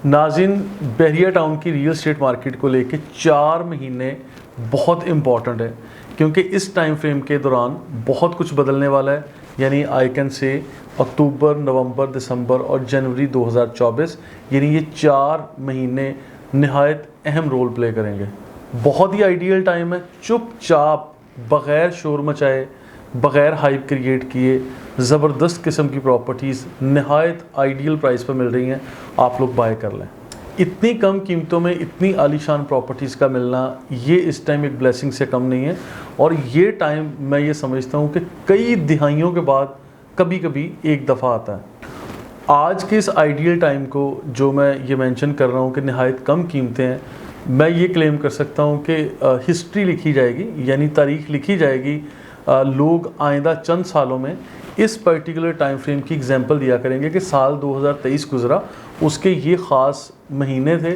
नाज़रीन, बहरिया टाउन की real estate market को लेके 4 महीने बहुत इम्पॉर्टेंट है, क्योंकि इस टाइम फ्रेम के दौरान बहुत कुछ बदलने वाला है। यानी आई कैन से अक्टूबर, नवंबर, दिसंबर और जनवरी 2024, यानी ये 4 महीने नहायत अहम रोल प्ले करेंगे। बहुत ही आइडियल टाइम है। चुपचाप, बग़ैर शोर मचाए, बग़ैर हाइप क्रिएट किए, ज़बरदस्त किस्म की प्रॉपर्टीज़ नहायत आइडियल प्राइस पर मिल रही हैं, आप लोग बाय कर लें। इतनी कम कीमतों में इतनी आलीशान प्रॉपर्टीज़ का मिलना, ये इस टाइम एक ब्लेसिंग से कम नहीं है। और ये टाइम मैं ये समझता हूँ कि कई दिहाइयों के बाद कभी कभी एक दफ़ा आता है। आज के इस आइडियल टाइम को जो मैं ये मेंशन कर रहा हूँ कि नहायत कम कीमतें हैं, मैं ये क्लेम कर सकता हूँ कि हिस्ट्री लिखी जाएगी, यानी तारीख़ लिखी जाएगी। लोग आइंदा चंद सालों में इस पर्टिकुलर टाइम फ्रेम की एग्जांपल दिया करेंगे कि साल 2023 गुज़रा, उसके ये ख़ास महीने थे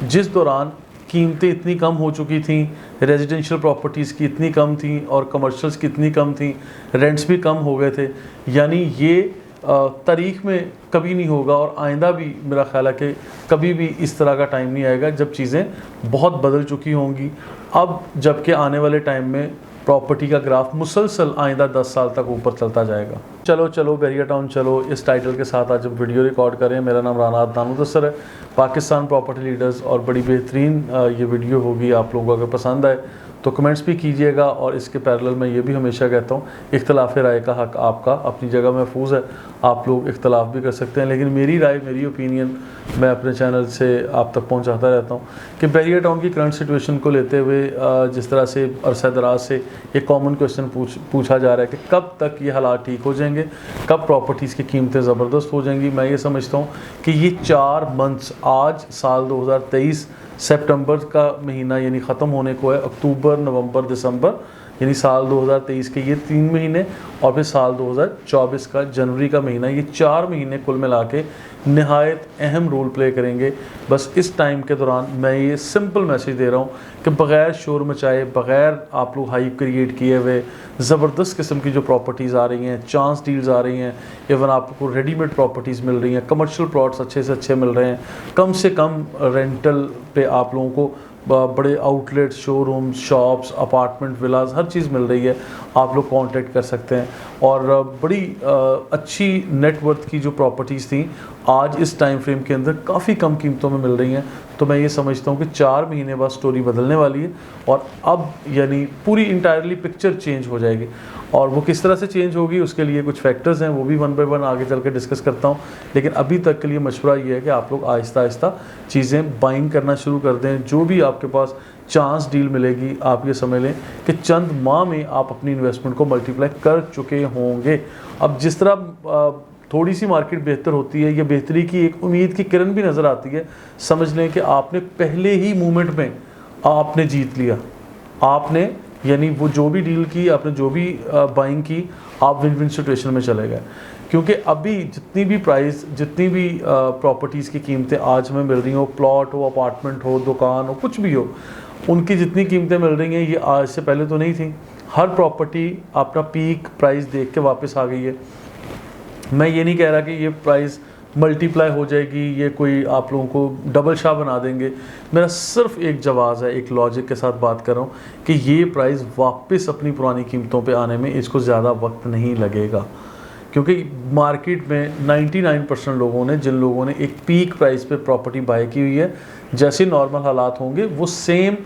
जिस दौरान कीमतें इतनी कम हो चुकी थी, रेजिडेंशियल प्रॉपर्टीज़ की इतनी कम थी और कमर्शियल्स की इतनी कम थी, रेंट्स भी कम हो गए थे। यानी ये तारीख़ में कभी नहीं होगा और आइंदा भी मेरा ख्याल है कि कभी भी इस तरह का टाइम नहीं आएगा जब चीज़ें बहुत बदल चुकी होंगी। अब जबकि आने वाले टाइम में प्रॉपर्टी का ग्राफ मुसलसल आइंदा 10 साल तक ऊपर चलता जाएगा। चलो बहरिया टाउन चलो, इस टाइटल के साथ आज हम वीडियो रिकॉर्ड करें। मेरा नाम राना अदनान मुदस्सर है, पाकिस्तान प्रॉपर्टी लीडर्स, और बड़ी बेहतरीन ये वीडियो होगी। आप लोगों को अगर पसंद आए तो कमेंट्स भी कीजिएगा। और इसके पैरेलल मैं ये भी हमेशा कहता हूँ, इख्तलाफ राय का हक़ आपका अपनी जगह महफूज है, आप लोग इख्तलाफ भी कर सकते हैं, लेकिन मेरी राय, मेरी ओपिनियन मैं अपने चैनल से आप तक पहुँचाता रहता हूँ कि बहरिया टाउन की करंट सिचुएशन को लेते हुए जिस तरह से अरसा दराज से एक कॉमन क्वेश्चन पूछा जा रहा है कि कब तक ये हालात ठीक हो जाएंगे, कब प्रॉपर्टीज़ की कीमतें ज़बरदस्त हो जाएंगी। मैं ये समझता हूँ कि ये 4 मंथ्स, आज साल 2023 सितंबर का महीना यानी ख़त्म होने को है, अक्टूबर, नवंबर, दिसंबर, यानी साल 2023 के ये 3 महीने, और फिर साल 2024 का जनवरी का महीना, ये 4 महीने कुल मिला के नहायत अहम रोल प्ले करेंगे। बस इस टाइम के दौरान मैं ये सिंपल मैसेज दे रहा हूँ कि बग़ैर शोर मचाए, बग़ैर आप लोग हाइप क्रिएट किए हुए, ज़बरदस्त किस्म की जो प्रॉपर्टीज़ आ रही हैं, चांस डील्स आ रही हैं, इवन आपको रेडीमेड प्रॉपर्टीज़ मिल रही हैं, कमर्शियल प्लॉट्स अच्छे से अच्छे मिल रहे हैं, कम से कम रेंटल पे आप लोगों को बड़े आउटलेट, शोरूम्स, शॉप्स, अपार्टमेंट, विलास, हर चीज़ मिल रही है। आप लोग कांटेक्ट कर सकते हैं। और बड़ी अच्छी नेटवर्थ की जो प्रॉपर्टीज़ थी आज इस टाइम फ्रेम के अंदर काफ़ी कम कीमतों में मिल रही हैं। तो मैं ये समझता हूँ कि 4 महीने बाद स्टोरी बदलने वाली है और अब यानी पूरी इंटायरली पिक्चर चेंज हो जाएगी। और वो किस तरह से चेंज होगी, उसके लिए कुछ फैक्टर्स हैं, वो भी 1 बाय 1 आगे चल के डिस्कस करता हूँ। लेकिन अभी तक के लिए मशवरा ये है कि आप लोग आहिस्ता आहिस्ता चीज़ें बाइंग करना शुरू कर दें। जो भी आपके पास चांस डील मिलेगी, आप ये समझ लें कि चंद माह में आप अपनी इन्वेस्टमेंट को मल्टीप्लाई कर चुके होंगे। अब जिस तरह थोड़ी सी मार्केट बेहतर होती है, ये बेहतरी की एक उम्मीद की किरण भी नज़र आती है। समझ लें कि आपने पहले ही मूवमेंट में आपने जीत लिया। आपने यानी वो जो भी डील की, आपने जो भी बाइंग की, आप विन विन सिचुएशन में चले गए। क्योंकि अभी जितनी भी प्राइस, जितनी भी प्रॉपर्टीज़ की कीमतें आज हमें मिल रही हो, प्लॉट हो, अपार्टमेंट हो, दुकान हो, कुछ भी हो, उनकी जितनी कीमतें मिल रही हैं ये आज से पहले तो नहीं थी। हर प्रॉपर्टी अपना पीक प्राइस देख के वापस आ गई है। मैं ये नहीं कह रहा कि ये प्राइस मल्टीप्लाई हो जाएगी, ये कोई आप लोगों को डबल शाह बना देंगे। मेरा सिर्फ एक जवाज़ है, एक लॉजिक के साथ बात कर रहा हूँ कि ये प्राइस वापस अपनी पुरानी कीमतों पे आने में इसको ज़्यादा वक्त नहीं लगेगा। क्योंकि मार्केट में 99% लोगों ने, जिन लोगों ने एक पीक प्राइस पे प्रॉपर्टी बाय की हुई है, जैसे नॉर्मल हालात होंगे वो same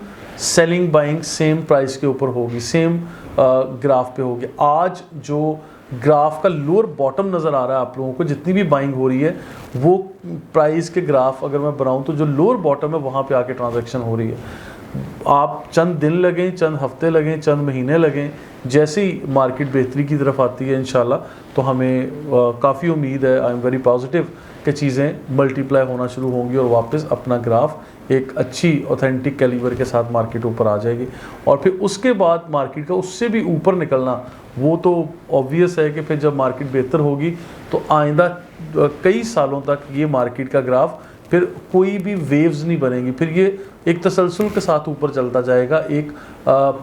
selling buying same price के ऊपर होगी, सेम ग्राफ पे होगी। आज जो ग्राफ का लोअर बॉटम नज़र आ रहा है आप लोगों को, जितनी भी बाइंग हो रही है, वो प्राइस के ग्राफ अगर मैं बनाऊं तो जो लोअर बॉटम है वहाँ पे आके ट्रांजैक्शन हो रही है। आप चंद दिन लगें, चंद हफ्ते लगें, चंद महीने लगें, जैसे ही मार्केट बेहतरी की तरफ आती है इंशाल्लाह, तो हमें काफ़ी उम्मीद है, आई एम वेरी पॉजिटिव कि चीज़ें मल्टीप्लाई होना शुरू होंगी और वापस अपना ग्राफ एक अच्छी ऑथेंटिक कैलिबर के साथ मार्केट ऊपर आ जाएगी। और फिर उसके बाद मार्केट का उससे भी ऊपर निकलना वो तो ऑब्वियस है कि फिर जब मार्केट बेहतर होगी तो आइंदा कई सालों तक ये मार्केट का ग्राफ फिर कोई भी वेव्स नहीं बनेंगी, फिर ये एक तसलसल के साथ ऊपर चलता जाएगा, एक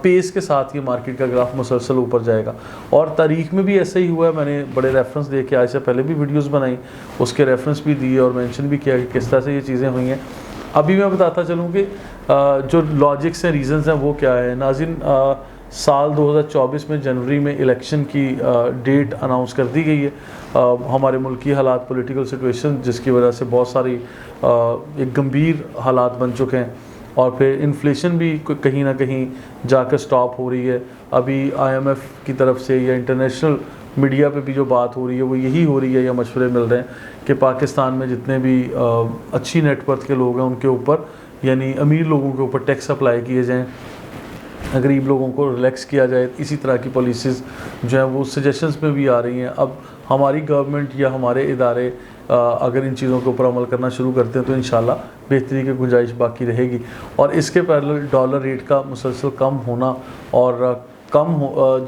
पेस के साथ ये मार्केट का ग्राफ मुसलसल ऊपर जाएगा। और तारीख में भी ऐसा ही हुआ है। मैंने बड़े रेफरेंस दे के आज से पहले भी वीडियोस बनाई, उसके रेफरेंस भी दिए और मेंशन भी किया कि किस तरह से ये चीज़ें हुई हैं। अभी मैं बताता चलूँ कि जो लॉजिक्स हैं, रीजंस हैं, वो क्या है। नाज़रीन, साल 2024 में जनवरी में इलेक्शन की डेट अनाउंस कर दी गई है। हमारे मुल्क की हालात, पॉलिटिकल सिचुएशन, जिसकी वजह से बहुत सारी एक गंभीर हालात बन चुके हैं, और फिर इन्फ्लेशन भी कहीं ना कहीं जाकर स्टॉप हो रही है। अभी IMF की तरफ से या इंटरनेशनल मीडिया पे भी जो बात हो रही है वो यही हो रही है, या मशवरे मिल रहे हैं कि पाकिस्तान में जितने भी अच्छी नेटवर्थ के लोग हैं उनके ऊपर, यानी अमीर लोगों के ऊपर टैक्स अप्लाई किए जाएँ, गरीब लोगों को रिलैक्स किया जाए। इसी तरह की पॉलिसीज़ जो हैं वो सजेशंस में भी आ रही हैं। अब हमारी गवर्नमेंट या हमारे इदारे अगर इन चीज़ों के ऊपर अमल करना शुरू करते हैं तो इंशाल्लाह बेहतरी की गुंजाइश बाकी रहेगी। और इसके पैरेलल डॉलर रेट का मुसलसल कम होना, और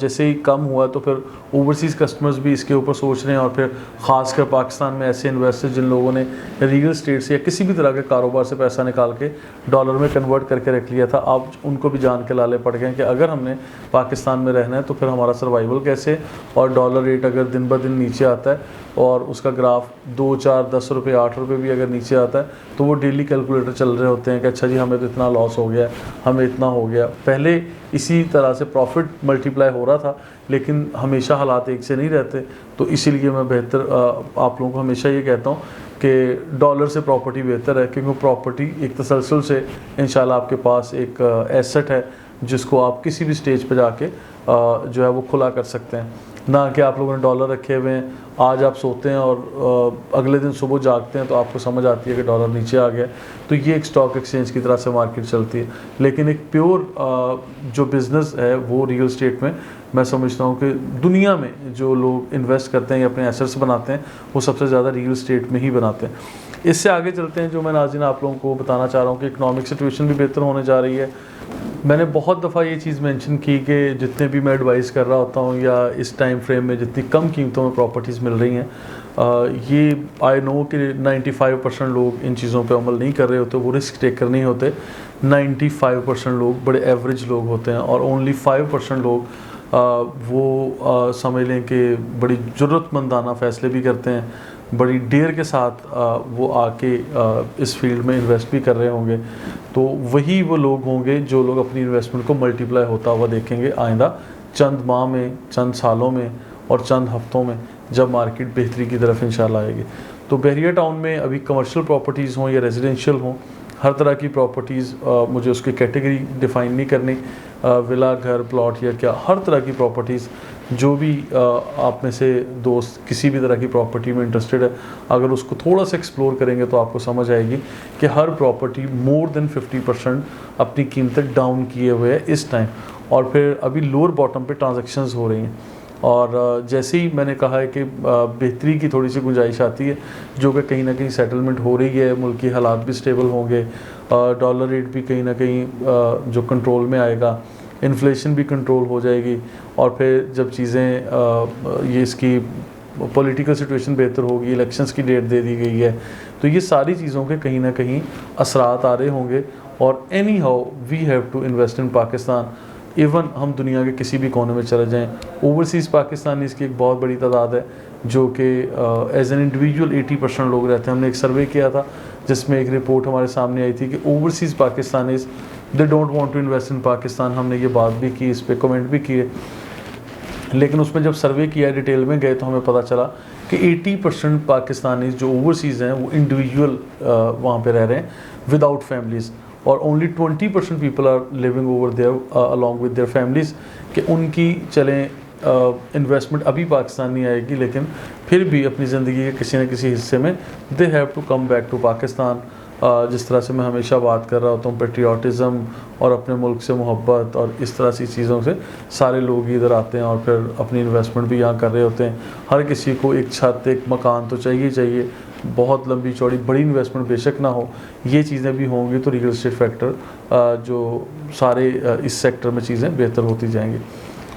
जैसे ही कम हुआ तो फिर ओवरसीज़ कस्टमर्स भी इसके ऊपर सोच रहे हैं, और फिर ख़ासकर पाकिस्तान में ऐसे इन्वेस्टर्स जिन लोगों ने रियल स्टेट से या किसी भी तरह के कारोबार से पैसा निकाल के डॉलर में कन्वर्ट करके रख लिया था, अब उनको भी जान के लाले पड़ गए कि अगर हमने पाकिस्तान में रहना है तो फिर हमारा सर्वाइवल कैसे। और डॉलर रेट अगर दिन ब दिन नीचे आता है और उसका ग्राफ 2, 4, 10 रुपये, 8 रुपये भी अगर नीचे आता है तो वो डेली कैलकुलेटर चल रहे होते हैं कि अच्छा जी हमें तो इतना लॉस हो गया, हमें इतना हो गया। पहले इसी तरह से प्रॉफिट मल्टीप्लाई हो रहा था, लेकिन हमेशा हालात एक से नहीं रहते। तो इसीलिए मैं आप लोगों को हमेशा ये कहता हूँ कि डॉलर से प्रॉपर्टी बेहतर है, क्योंकि प्रॉपर्टी एक तसलसल से इंशाल्लाह आपके पास एक एसेट है जिसको आप किसी भी स्टेज पे जाके जो है वो खुला कर सकते हैं। ना कि आप लोगों ने डॉलर रखे हुए हैं, आज आप सोते हैं और अगले दिन सुबह जागते हैं तो आपको समझ आती है कि डॉलर नीचे आ गया। तो ये एक स्टॉक एक्सचेंज की तरह से मार्केट चलती है। लेकिन एक प्योर जो बिज़नेस है वो रियल स्टेट में, मैं समझता हूँ कि दुनिया में जो लोग इन्वेस्ट करते हैं या अपने एसेट्स बनाते हैं वो सबसे ज़्यादा रियल स्टेट में ही बनाते हैं। इससे आगे चलते हैं। जो मैं नाज़रीन आप लोगों को बताना चाह रहा हूँ कि इकनॉमिक सिचुएशन भी बेहतर होने जा रही है। मैंने बहुत दफ़ा ये चीज़ मेंशन की कि जितने भी मैं एडवाइस कर रहा होता हूँ या इस टाइम फ्रेम में जितनी कम कीमतों में प्रॉपर्टीज़ मिल रही हैं, ये आई नो कि 95% लोग इन चीज़ों पे अमल नहीं कर रहे होते, वो रिस्क टेकर नहीं होते। 95% लोग बड़े एवरेज लोग होते हैं, और ओनली 5% लोग वो समझ लें कि बड़ी ज़रूरतमंदाना फ़ैसले भी करते हैं, बड़ी डेयर के साथ वो आके इस फील्ड में इन्वेस्ट भी कर रहे होंगे। तो वही वो लोग होंगे जो लोग अपनी इन्वेस्टमेंट को मल्टीप्लाई होता हुआ देखेंगे आइंदा चंद माह में, चंद सालों में और चंद हफ्तों में, जब मार्केट बेहतरी की तरफ इंशाल्लाह आएगी। तो बहरिया टाउन में अभी कमर्शियल प्रॉपर्टीज़ हों या रेजिडेंशियल हों, हर तरह की प्रॉपर्टीज़, मुझे उसकी कैटेगरी डिफ़ाइन नहीं करनी, विला, घर, प्लॉट या क्या, हर तरह की प्रॉपर्टीज़, जो भी आप में से दोस्त किसी भी तरह की प्रॉपर्टी में इंटरेस्टेड है, अगर उसको थोड़ा सा एक्सप्लोर करेंगे तो आपको समझ आएगी कि हर प्रॉपर्टी मोर देन 50% अपनी कीमतें डाउन किए हुए है इस टाइम। और फिर अभी लोअर बॉटम पे ट्रांजैक्शंस हो रही हैं, और जैसे ही मैंने कहा है कि बेहतरी की थोड़ी सी गुंजाइश आती है, जो कि कहीं ना कहीं सेटलमेंट हो रही है, मुल्क की हालात भी स्टेबल होंगे, डॉलर रेट भी कहीं ना कहीं जो कंट्रोल में आएगा, इन्फ्लेशन भी कंट्रोल हो जाएगी, और फिर जब चीज़ें ये इसकी पॉलिटिकल सिचुएशन बेहतर होगी, इलेक्शंस की डेट दे दी गई है, तो ये सारी चीज़ों के कहीं ना कहीं असरात आ रहे होंगे। और anyhow we have to invest in Pakistan. Even हम दुनिया के किसी भी कोने में चले जाएं, ओवरसीज़ पाकिस्तानी इसकी एक बहुत बड़ी तादाद है, जो कि एज एन इंडिविजुअल 80% लोग रहते हैं। हमने एक सर्वे किया था जिसमें एक रिपोर्ट हमारे सामने आई थी कि overseas Pakistanis they don't want to invest in Pakistan. हमने ये बात भी की, इस पर कमेंट भी किए, लेकिन उसमें जब सर्वे किया, डिटेल में गए, तो हमें पता चला कि 80% पाकिस्तानीज़ जो ओवरसीज़ हैं वो इंडिविजुअल वहाँ पे रह रहे हैं विदाउट फैमिलीज़, और only 20% people are living over there along with their families. कि उनकी चलें इन्वेस्टमेंट अभी पाकिस्तान नहीं आएगी, लेकिन फिर भी अपनी ज़िंदगी के किसी न किसी हिस्से में they have to come back to Pakistan. जिस तरह से मैं हमेशा बात कर रहा होता हूँ, पेट्रियाटिज़म और अपने मुल्क से मोहब्बत और इस तरह की चीज़ों से सारे लोग इधर आते हैं और फिर अपनी इन्वेस्टमेंट भी यहाँ कर रहे होते हैं। हर किसी को एक छत, एक मकान तो चाहिए, बहुत लंबी चौड़ी बड़ी इन्वेस्टमेंट बेशक ना हो, ये चीज़ें भी होंगी तो रियल एस्टेट फैक्टर जो सारे इस सेक्टर में चीज़ें बेहतर होती जाएंगी।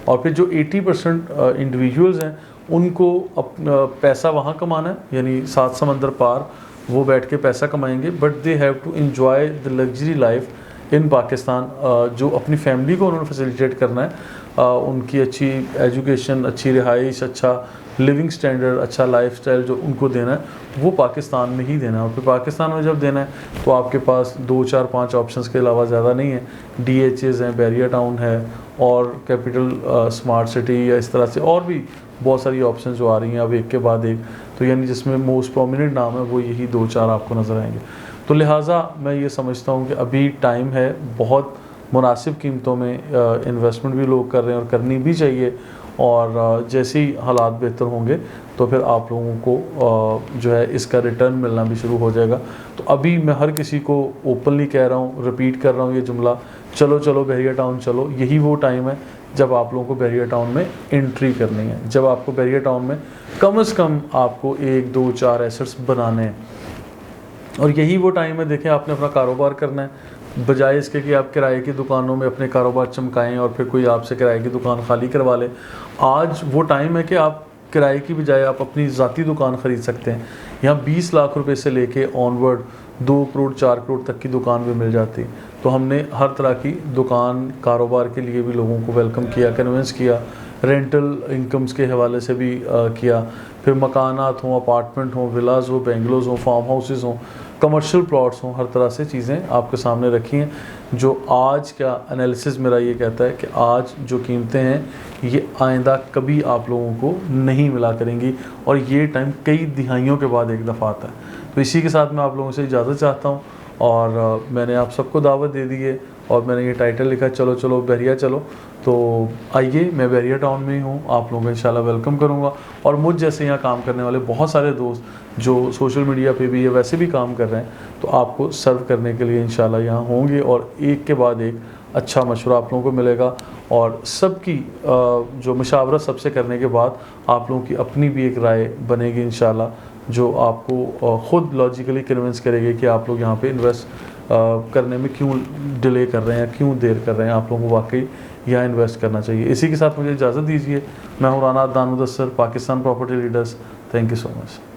और फिर जो 80% इंडिविजुअल्स हैं, उनको अपना पैसा वहाँ कमाना है, यानी 7 समंदर पार वो बैठ के पैसा कमाएंगे, but they have to enjoy the luxury life in Pakistan. जो अपनी फैमिली को उन्होंने फैसिलिटेट करना है, उनकी अच्छी एजुकेशन, अच्छी रिहाइश, अच्छा लिविंग स्टैंडर्ड, अच्छा लाइफस्टाइल जो उनको देना है वो पाकिस्तान में ही देना है। और फिर पाकिस्तान में जब देना है तो आपके पास 2 4 5 ऑप्शंस के अलावा ज़्यादा नहीं है। DHAs हैं, बैरिया टाउन है, और कैपिटल स्मार्ट सिटी, या इस तरह से और भी बहुत सारी ऑप्शंस जो आ रही हैं अब एक के बाद एक। तो यानी जिसमें मोस्ट प्रोमिनेंट नाम है वो यही 2 4 आपको नज़र आएंगे। तो लिहाजा मैं ये समझता हूँ कि अभी टाइम है, बहुत मुनासिब कीमतों में इन्वेस्टमेंट भी लोग कर रहे हैं और करनी भी चाहिए। और जैसे ही हालात बेहतर होंगे तो फिर आप लोगों को जो है इसका रिटर्न मिलना भी शुरू हो जाएगा। तो अभी मैं हर किसी को ओपनली कह रहा हूँ, रिपीट कर रहा हूँ ये जुमला, चलो चलो बहरिया टाउन चलो। यही वो टाइम है जब आप लोगों को बहरिया टाउन में एंट्री करनी है, जब आपको बहरिया टाउन में कम से कम आपको 1 2 4 एसेट्स बनाने हैं। और यही वो टाइम है, देखें, आपने अपना कारोबार करना है, बजाय इसके कि आप किराए की दुकानों में अपने कारोबार चमकाएं और फिर कोई आपसे किराए की दुकान खाली करवा ले। आज वो टाइम है कि आप किराए की बजाय आप अपनी ज़ाती दुकान ख़रीद सकते हैं। यहाँ 20 लाख रुपए से लेके ऑनवर्ड 2 करोड़ 4 करोड़ तक की दुकान भी मिल जाती। तो हमने हर तरह की दुकान कारोबार के लिए भी लोगों को वेलकम किया, कन्विंस किया, रेंटल इनकम्स के हवाले से भी किया। फिर मकानात हों, अपार्टमेंट हों, विलाज हो, बेंगलोज हों, फार्म हाउसेस हों, कमर्शियल प्लॉट्स हों, हर तरह से चीज़ें आपके सामने रखी हैं। जो आज का एनालिसिस मेरा ये कहता है कि आज जो कीमतें हैं ये आइंदा कभी आप लोगों को नहीं मिला करेंगी, और ये टाइम कई दिहाइयों के बाद एक दफ़ा आता है। तो इसी के साथ मैं आप लोगों से इजाज़त चाहता हूँ, और मैंने आप सबको दावत दे दी है, और मैंने ये टाइटल लिखा चलो चलो बहरिया चलो। तो आइए, मैं बहरिया टाउन में ही हूँ, आप लोगों को इंशाल्लाह वेलकम करूँगा। और मुझ जैसे यहाँ काम करने वाले बहुत सारे दोस्त जो सोशल मीडिया पे भी या वैसे भी काम कर रहे हैं, तो आपको सर्व करने के लिए इंशाल्लाह यहाँ होंगे, और एक के बाद एक अच्छा मशवरा आप लोगों को मिलेगा। और सबकी जो मशावरत सबसे करने के बाद आप लोगों की अपनी भी एक राय बनेगी इंशाल्लाह, जो आपको ख़ुद लॉजिकली कन्विंस करेगी कि आप लोग यहाँ पे इन्वेस्ट करने में क्यों डिले कर रहे हैं, क्यों देर कर रहे हैं, आप लोगों को वाकई यहाँ इन्वेस्ट करना चाहिए। इसी के साथ मुझे इजाज़त दीजिए। मैं हूँ Rana Adnan Mudassar, Pakistan property leaders. Thank you so much.